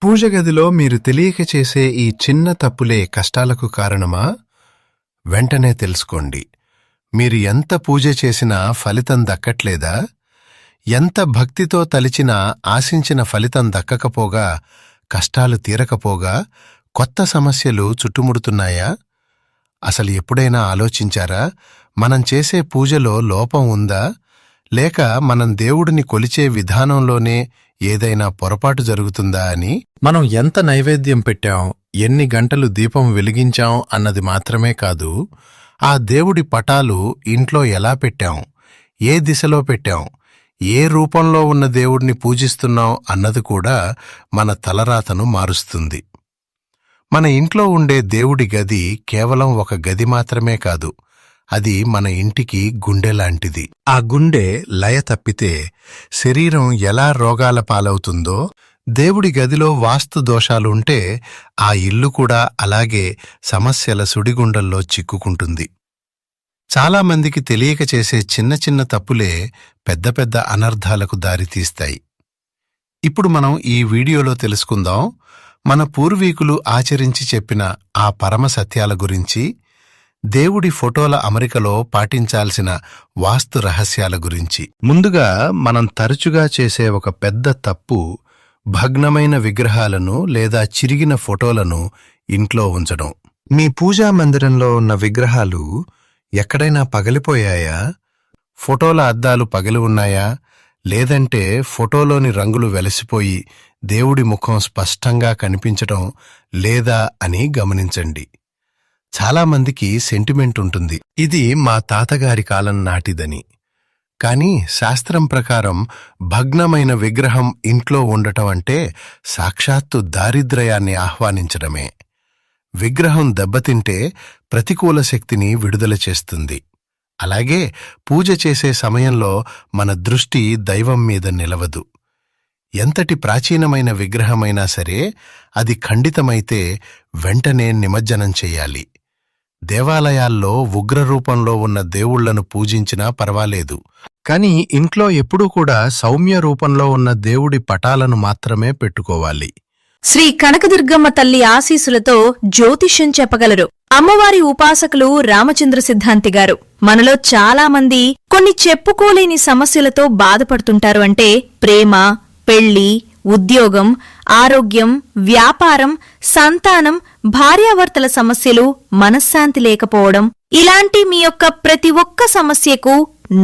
పూజ గదిలో మీరు తెలియక చేసే ఈ చిన్న తప్పులే కష్టాలకు కారణమా? వెంటనే తెలుసుకోండి. మీరు ఎంత పూజ చేసినా ఫలితం దక్కట్లేదా? ఎంత భక్తితో తలిచినా ఆశించిన ఫలితం దక్కకపోగా, కష్టాలు తీరకపోగా కొత్త సమస్యలు చుట్టుముడుతున్నాయా? అసలు ఎప్పుడైనా ఆలోచించారా? మనం చేసే పూజలో లోపం ఉందా? లేక మనం దేవుడిని కొలిచే విధానంలోనే ఏదైనా పొరపాటు జరుగుతుందా అని? మనం ఎంత నైవేద్యం పెట్టాం, ఎన్ని గంటలు దీపం వెలిగించాం అన్నది మాత్రమే కాదు, ఆ దేవుడి పటాలు ఇంట్లో ఎలా పెట్టాం, ఏ దిశలో పెట్టాం, ఏ రూపంలో ఉన్న దేవుడిని పూజిస్తున్నాం అన్నది కూడా మన తలరాతను మారుస్తుంది. మన ఇంట్లో ఉండే దేవుడి గది కేవలం ఒక గది మాత్రమే కాదు, అది మన ఇంటికి గుండెలాంటిది. ఆ గుండె లయ తప్పితే శరీరం ఎలా రోగాల పాలవుతుందో, దేవుడి గదిలో వాస్తు దోషాలుంటే ఆ ఇల్లు కూడా అలాగే సమస్యల సుడిగుండల్లో చిక్కుకుంటుంది. చాలామందికి తెలియక చేసే చిన్న చిన్న తప్పులే పెద్ద పెద్ద అనర్థాలకు దారితీస్తాయి. ఇప్పుడు మనం ఈ వీడియోలో తెలుసుకుందాం మన పూర్వీకులు ఆచరించి చెప్పిన ఆ పరమ సత్యాల గురించి, దేవుడి ఫోటోల అమరికలో పాటించాల్సిన వాస్తు రహస్యాల గురించి. ముందుగా మనం తరచుగా చేసే ఒక పెద్ద తప్పు భగ్నమైన విగ్రహాలను లేదా చిరిగిన ఫోటోలను ఇంట్లో ఉంచడం. మీ పూజా మందిరంలో ఉన్న విగ్రహాలు ఎక్కడైనా పగిలిపోయాయా? ఫోటోల అద్దాలు పగిలి ఉన్నాయా? లేదంటే ఫోటోలోని రంగులు వెలసిపోయి దేవుడి ముఖం స్పష్టంగా కనిపించటం లేదా అని గమనించండి. చాలామందికి సెంటిమెంట్ ఉంటుంది, ఇది మా తాతగారి కాలం నాటిదని. కాని శాస్త్రం ప్రకారం భగ్నమైన విగ్రహం ఇంట్లో ఉండటం అంటే సాక్షాత్తు దారిద్ర్యాన్ని ఆహ్వానించడమే. విగ్రహం దెబ్బతింటే ప్రతికూల శక్తిని విడుదల చేస్తుంది. అలాగే పూజ చేసే సమయంలో మన దృష్టి దైవం మీద నిలవదు. ఎంతటి ప్రాచీనమైన విగ్రహమైనా సరే అది ఖండితమైతే వెంటనే నిమజ్జనం చెయ్యాలి. దేవాలయాల్లో ఉగ్రరూపంలో ఉన్న దేవుళ్లను పూజించినా పర్వాలేదు, కాని ఇంట్లో ఎప్పుడూ కూడా సౌమ్య రూపంలో ఉన్న దేవుడి పటాలను మాత్రమే పెట్టుకోవాలి. శ్రీ కనకదుర్గమ్మ తల్లి ఆశీసులతో జ్యోతిష్యం చెప్పగలరు అమ్మవారి ఉపాసకులు రామచంద్ర సిద్ధాంతి గారు. మనలో చాలా మంది కొన్ని చెప్పుకోలేని సమస్యలతో బాధపడుతుంటారు. అంటే ప్రేమ, పెళ్లి, ఉద్యోగం, ఆరోగ్యం, వ్యాపారం, సంతానం, భార్యాభర్తల సమస్యలు, మనశ్శాంతి లేకపోవడం, ఇలాంటి మీ యొక్క ప్రతి ఒక్క సమస్యకు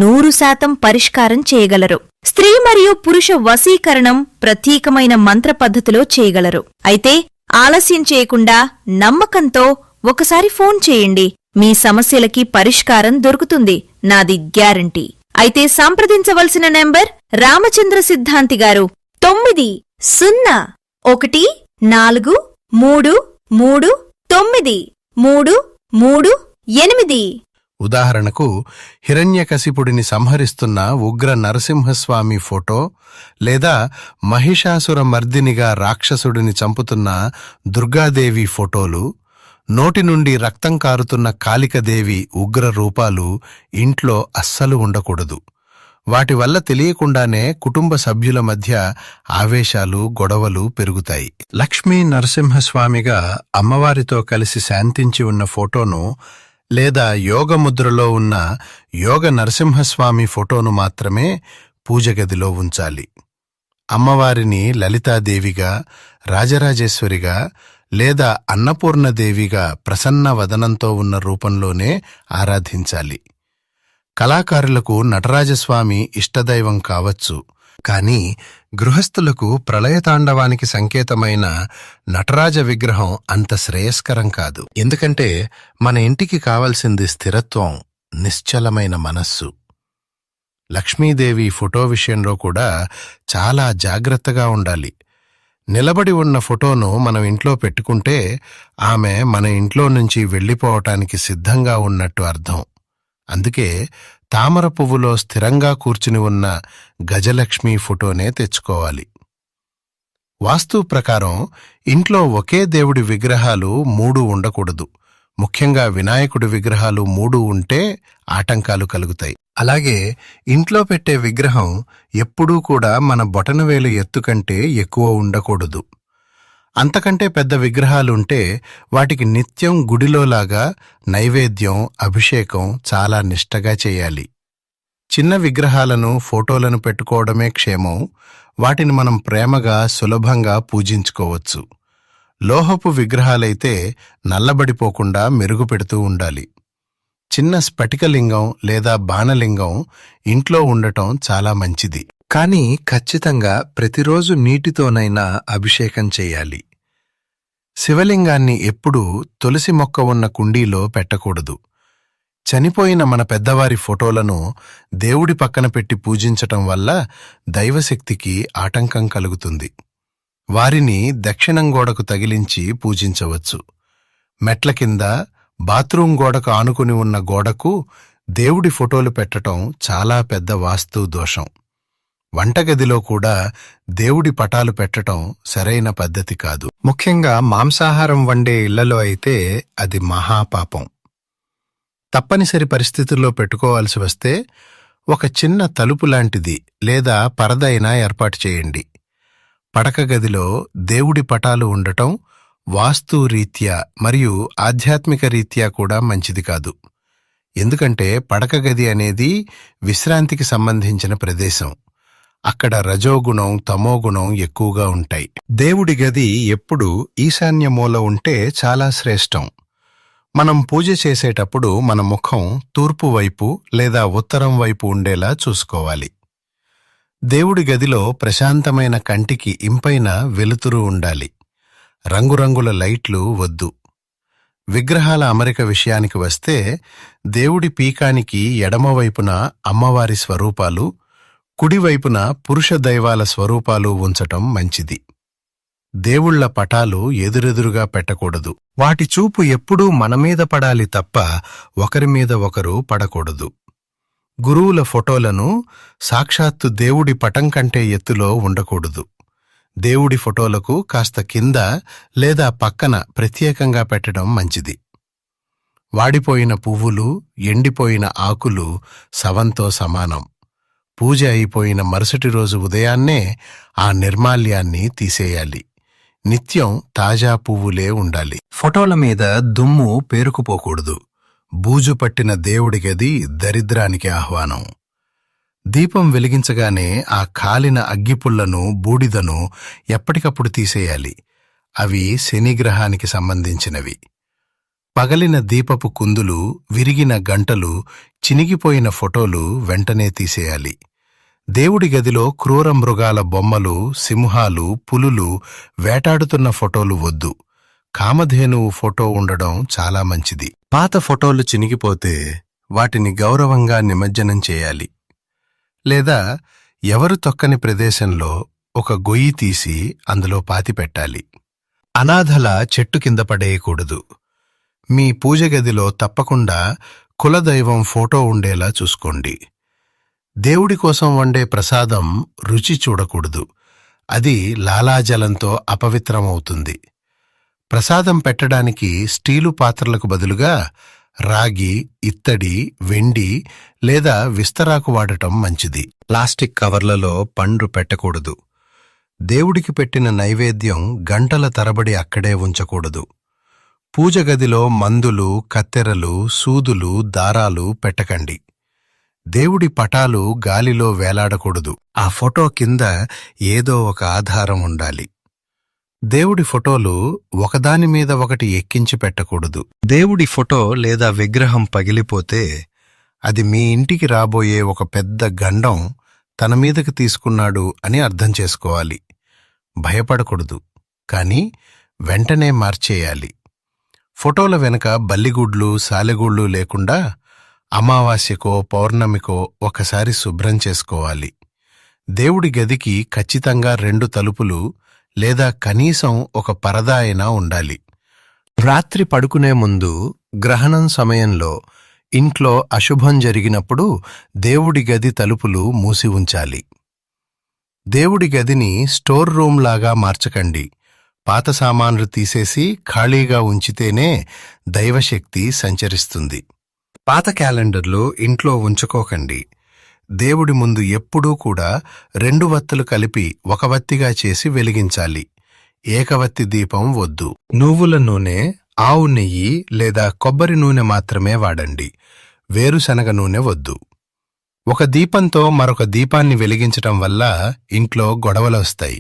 100% పరిష్కారం చేయగలరు. స్త్రీ మరియు పురుష వశీకరణం ప్రత్యేకమైన మంత్ర పద్ధతిలో చేయగలరు. అయితే ఆలస్యం చేయకుండా నమ్మకంతో ఒకసారి ఫోన్ చేయండి. మీ సమస్యలకి పరిష్కారం దొరుకుతుంది, నాది గ్యారంటీ. అయితే సంప్రదించవలసిన నెంబర్ రామచంద్ర సిద్ధాంతి గారు 901433393338. ఉదాహరణకు హిరణ్యకశిపుడిని సంహరిస్తున్న ఉగ్ర నరసింహస్వామి ఫోటో, లేదా మహిషాసుర మర్దినిగా రాక్షసుడిని చంపుతున్న దుర్గాదేవి ఫోటోలు, నోటి నుండి రక్తం కారుతున్న కాళికదేవి ఉగ్ర రూపాలు ఇంట్లో అస్సలు ఉండకూడదు. వాటి వల్ల తెలియకుండానే కుటుంబ సభ్యుల మధ్య ఆవేశాలు, గొడవలు పెరుగుతాయి. లక్ష్మీ నరసింహస్వామిగా అమ్మవారితో కలిసి శాంతించి ఉన్న ఫోటోను లేదా యోగముద్రలో ఉన్న యోగ నరసింహస్వామి ఫోటోను మాత్రమే పూజగదిలో ఉంచాలి. అమ్మవారిని లలితాదేవిగా, రాజరాజేశ్వరిగా లేదా అన్నపూర్ణదేవిగా ప్రసన్న వదనంతో ఉన్న రూపంలోనే ఆరాధించాలి. కళాకారులకు నటరాజస్వామి ఇష్టదైవం కావచ్చు, కాని గృహస్థులకు ప్రళయతాండవానికి సంకేతమైన నటరాజ విగ్రహం అంత శ్రేయస్కరం కాదు. ఎందుకంటే మన ఇంటికి కావలసింది స్థిరత్వం, నిశ్చలమైన మనస్సు. లక్ష్మీదేవి ఫోటో విషయంలో కూడా చాలా జాగ్రత్తగా ఉండాలి. నిలబడి ఉన్న ఫోటోను మనం ఇంట్లో పెట్టుకుంటే ఆమె మన ఇంట్లో నుంచి వెళ్ళిపోవటానికి సిద్ధంగా ఉన్నట్టు అర్థం. అందుకే తామర పువ్వులో స్థిరంగా కూర్చుని ఉన్న గజలక్ష్మీ ఫోటోనే తెచ్చుకోవాలి. వాస్తు ప్రకారం ఇంట్లో ఒకే దేవుడి విగ్రహాలు 3 ఉండకూడదు. ముఖ్యంగా వినాయకుడి విగ్రహాలు 3 ఉంటే ఆటంకాలు కలుగుతాయి. అలాగే ఇంట్లో పెట్టే విగ్రహం ఎప్పుడూ కూడా మన బొటనవేలు ఎత్తు కంటే ఎక్కువ ఉండకూడదు. అంతకంటే పెద్ద విగ్రహాలుంటే వాటికి నిత్యం గుడిలోలాగా నైవేద్యం, అభిషేకం చాలా నిష్టగా చేయాలి. చిన్న విగ్రహాలను, ఫోటోలను పెట్టుకోవడమే క్షేమం. వాటిని మనం ప్రేమగా, సులభంగా పూజించుకోవచ్చు. లోహపు విగ్రహాలైతే నల్లబడిపోకుండా మెరుగుపెడుతూ ఉండాలి. చిన్న స్ఫటికలింగం లేదా బాణలింగం ఇంట్లో ఉండటం చాలా మంచిది. కానీ ఖచ్చితంగా ప్రతిరోజు నీటితోనైనా అభిషేకం చేయాలి. శివలింగాన్ని ఎప్పుడూ తులసి మొక్క ఉన్న కుండీలో పెట్టకూడదు. చనిపోయిన మన పెద్దవారి ఫోటోలను దేవుడి పక్కన పెట్టి పూజించటం వల్ల దైవశక్తికి ఆటంకం కలుగుతుంది. వారిని దక్షిణం గోడకు తగిలించి పూజించవచ్చు. మెట్ల కింద, బాత్రూం గోడకు ఆనుకుని ఉన్న గోడకు దేవుడి ఫోటోలు పెట్టటం చాలా పెద్ద వాస్తు దోషం. వంటగదిలో కూడా దేవుడి పటాలు పెట్టటం సరైన పద్ధతి కాదు. ముఖ్యంగా మాంసాహారం వండే ఇళ్లలో అయితే అది మహాపాపం. తప్పనిసరి పరిస్థితుల్లో పెట్టుకోవాల్సి వస్తే ఒక చిన్న తలుపు లాంటిది లేదా పరద అయినా ఏర్పాటు చేయండి. పడక గదిలో దేవుడి పటాలు ఉండటం వాస్తు రీత్యా మరియు ఆధ్యాత్మిక రీత్యా కూడా మంచిది కాదు. ఎందుకంటే పడక గది అనేది విశ్రాంతికి సంబంధించిన ప్రదేశం. అక్కడ రజోగుణం, తమోగుణం ఎక్కువగా ఉంటాయి. దేవుడి గది ఎప్పుడూ ఈశాన్య మూల ఉంటే చాలా శ్రేష్టం. మనం పూజ చేసేటప్పుడు మన ముఖం తూర్పు వైపు లేదా ఉత్తరం వైపు ఉండేలా చూసుకోవాలి. దేవుడి గదిలో ప్రశాంతమైన, కంటికి ఇంపైన వెలుతురు ఉండాలి. రంగురంగుల లైట్లు వద్దు. విగ్రహాల అమరిక విషయానికి వస్తే దేవుడి పీకానికి ఎడమవైపున అమ్మవారి స్వరూపాలు, కుడివైపున పురుష దైవాల స్వరూపాలు ఉంచటం మంచిది. దేవుళ్ల పటాలు ఎదురెదురుగా పెట్టకూడదు. వాటి చూపు ఎప్పుడూ మనమీద పడాలి తప్ప ఒకరి మీద ఒకరు పడకూడదు. గురువుల ఫోటోలను సాక్షాత్తు దేవుడి పటం కంటే ఎత్తులో ఉండకూడదు. దేవుడి ఫోటోలకు కాస్త కింద లేదా పక్కన ప్రత్యేకంగా పెట్టడం మంచిది. వాడిపోయిన పువ్వులు, ఎండిపోయిన ఆకులు శవంతో సమానం. పూజ అయిపోయిన మరుసటి రోజు ఉదయాన్నే ఆ నిర్మాల్యాన్ని తీసేయాలి. నిత్యం తాజా పువ్వులే ఉండాలి. ఫోటోల మీద దుమ్ము పేరుకుపోకూడదు. బూజు పట్టిన దేవుడి గది దరిద్రానికి ఆహ్వానం. దీపం వెలిగించగానే ఆ కాలిన అగ్గిపుళ్లను, బూడిదను ఎప్పటికప్పుడు తీసేయాలి. అవి శనిగ్రహానికి సంబంధించినవి. పగలిన దీపపు కుందులు, విరిగిన గంటలు, చినిగిపోయిన ఫోటోలు వెంటనే తీసేయాలి. దేవుడి గదిలో క్రూర మృగాల బొమ్మలు, సింహాలు, పులులు వేటాడుతున్న ఫోటోలు వద్దు. కామధేనువు ఫోటో ఉండడం చాలా మంచిది. పాత ఫోటోలు చినిగిపోతే వాటిని గౌరవంగా నిమజ్జనం చేయాలి. లేదా ఎవరు తొక్కని ప్రదేశంలో ఒక గొయ్యి తీసి అందులో పాతిపెట్టాలి. అనాథల చెట్టు కింద పడేయకూడదు. మీ పూజ గదిలో తప్పకుండా కులదైవం ఫోటో ఉండేలా చూసుకోండి. దేవుడి కోసం వండే ప్రసాదం రుచి చూడకూడదు. అది లాలాజలంతో అపవిత్రమవుతుంది. ప్రసాదం పెట్టడానికి స్టీలు పాత్రలకు బదులుగా రాగి, ఇత్తడి, వెండి లేదా విస్తరాకు వాడటం మంచిది. ప్లాస్టిక్ కవర్లలో పండ్లు పెట్టకూడదు. దేవుడికి పెట్టిన నైవేద్యం గంటల తరబడి అక్కడే ఉంచకూడదు. పూజ గదిలో మందులు, కత్తెరలు, సూదులు, దారాలు పెట్టకండి. దేవుడి పటాలు గాలిలో వేలాడకూడదు. ఆ ఫోటో కింద ఏదో ఒక ఆధారం ఉండాలి. దేవుడి ఫోటోలు ఒకదానిమీద ఒకటి ఎక్కించి పెట్టకూడదు. దేవుడి ఫోటో లేదా విగ్రహం పగిలిపోతే అది మీ ఇంటికి రాబోయే ఒక పెద్ద గండం తన మీదకి తీసుకున్నాడు అని అర్థం చేసుకోవాలి. భయపడకూడదు, కానీ వెంటనే మార్చేయాలి. ఫోటోల వెనుక బల్లిగుడ్లు, సాలెగూళ్ళు లేకుండా అమావాస్యకో, పౌర్ణమికో ఒకసారి శుభ్రం చేసుకోవాలి. దేవుడి గదికి ఖచ్చితంగా 2 తలుపులు లేదా కనీసం ఒక పరదా అయినా ఉండాలి. రాత్రి పడుకునే ముందు, గ్రహణం సమయంలో, ఇంట్లో అశుభం జరిగినప్పుడు దేవుడి గది తలుపులు మూసి ఉంచాలి. దేవుడి గదిని స్టోర్ రూమ్ లాగా మార్చకండి. పాత సామాన్లు తీసేసి ఖాళీగా ఉంచితేనే దైవశక్తి సంచరిస్తుంది. పాత క్యాలెండర్లు ఇంట్లో ఉంచుకోకండి. దేవుడి ముందు ఎప్పుడూ కూడా 2 వత్తులు కలిపి ఒక వత్తిగా చేసి వెలిగించాలి. ఏకవత్తి దీపం వద్దు. నువ్వుల నూనె, ఆవు నెయ్యి లేదా కొబ్బరి నూనె మాత్రమే వాడండి. వేరుశనగ నూనె వద్దు. ఒక దీపంతో మరొక దీపాన్ని వెలిగించటం వల్ల ఇంట్లో గొడవలొస్తాయి.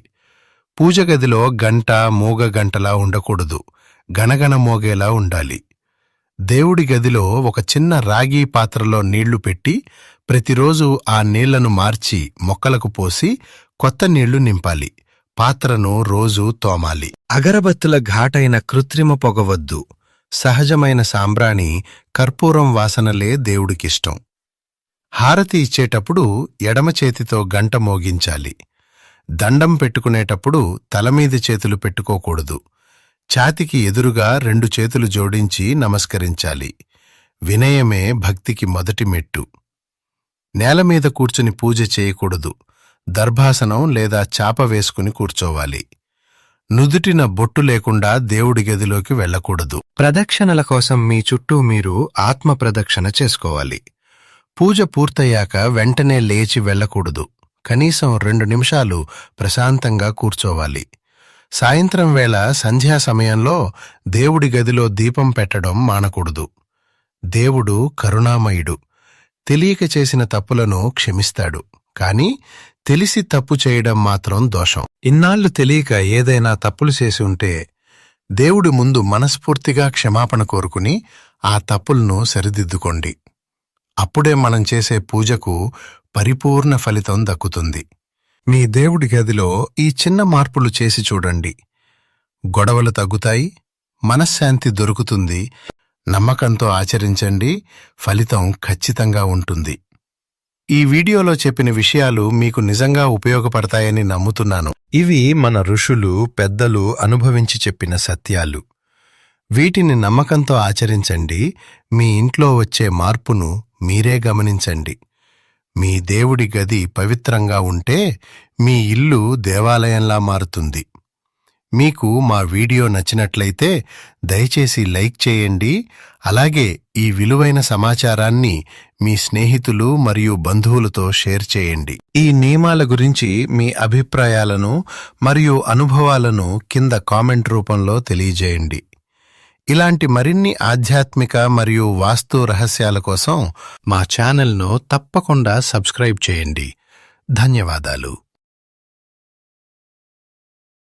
పూజ గదిలో గంట మూగ గంటలా ఉండకూడదు, గణగణ మోగేలా ఉండాలి. దేవుడి గదిలో ఒక చిన్న రాగి పాత్రలో నీళ్లు పెట్టి ప్రతిరోజు ఆ నీళ్లను మార్చి మొక్కలకు పోసి కొత్త నీళ్లు నింపాలి. పాత్రను రోజూ తోమాలి. అగరబత్తుల ఘాటైన కృత్రిమ పొగవద్దు. సహజమైన సాంబ్రాణి, కర్పూరం వాసనలే దేవుడికిష్టం. హారతి ఇచ్చేటప్పుడు ఎడమ చేతితో గంట మోగించాలి. దండం పెట్టుకునేటప్పుడు తలమీది చేతులు పెట్టుకోకూడదు. ఛాతికి ఎదురుగా 2 చేతులు జోడించి నమస్కరించాలి. వినయమే భక్తికి మొదటి మెట్టు. నేలమీద కూర్చుని పూజ చేయకూడదు. దర్భాసనం లేదా చాప వేసుకుని కూర్చోవాలి. నుదుటిన బొట్టు లేకుండా దేవుడి గదిలోకి వెళ్లకూడదు. ప్రదక్షిణల కోసం మీ చుట్టూ మీరు ఆత్మ ప్రదక్షిణ చేసుకోవాలి. పూజ పూర్తయ్యాక వెంటనే లేచి వెళ్లకూడదు. కనీసం 2 నిమిషాలు ప్రశాంతంగా కూర్చోవాలి. సాయంత్రం వేళ సంధ్యా సమయంలో దేవుడి గదిలో దీపం పెట్టడం మానకూడదు. దేవుడు కరుణామయుడు. తెలియక చేసిన తప్పులను క్షమిస్తాడు. కాని తెలిసి తప్పు చేయడం మాత్రం దోషం. ఇన్నాళ్లు తెలియక ఏదైనా తప్పులు చేసి ఉంటే దేవుడి ముందు మనస్ఫూర్తిగా క్షమాపణ కోరుకుని ఆ తప్పులను సరిదిద్దుకోండి. అప్పుడే మనం చేసే పూజకు పరిపూర్ణ ఫలితం దక్కుతుంది. మీ దేవుడి గదిలో ఈ చిన్న మార్పులు చేసి చూడండి. గొడవలు తగ్గుతాయి, మనశ్శాంతి దొరుకుతుంది. నమ్మకంతో ఆచరించండి, ఫలితం ఖచ్చితంగా ఉంటుంది. ఈ వీడియోలో చెప్పిన విషయాలు మీకు నిజంగా ఉపయోగపడతాయని నమ్ముతున్నాను. ఇవి మన ఋషులు, పెద్దలు అనుభవించి చెప్పిన సత్యాలు. వీటిని నమ్మకంతో ఆచరించండి. మీ ఇంట్లో వచ్చే మార్పును మీరే గమనించండి. మీ దేవుడి గది పవిత్రంగా ఉంటే మీ ఇల్లు దేవాలయంలా మారుతుంది. మీకు మా వీడియో నచ్చినట్లయితే దయచేసి లైక్ చేయండి. అలాగే ఈ విలువైన సమాచారాన్ని మీ స్నేహితులు మరియు బంధువులతో షేర్ చేయండి. ఈ నియమాల గురించి మీ అభిప్రాయాలను మరియు అనుభవాలను కింద కామెంట్ రూపంలో తెలియజేయండి. ఇలాంటి మరిన్ని ఆధ్యాత్మిక మరియు వాస్తు రహస్యాల కోసం మా ఛానల్ను తప్పకుండా సబ్స్క్రైబ్ చేయండి. ధన్యవాదాలు.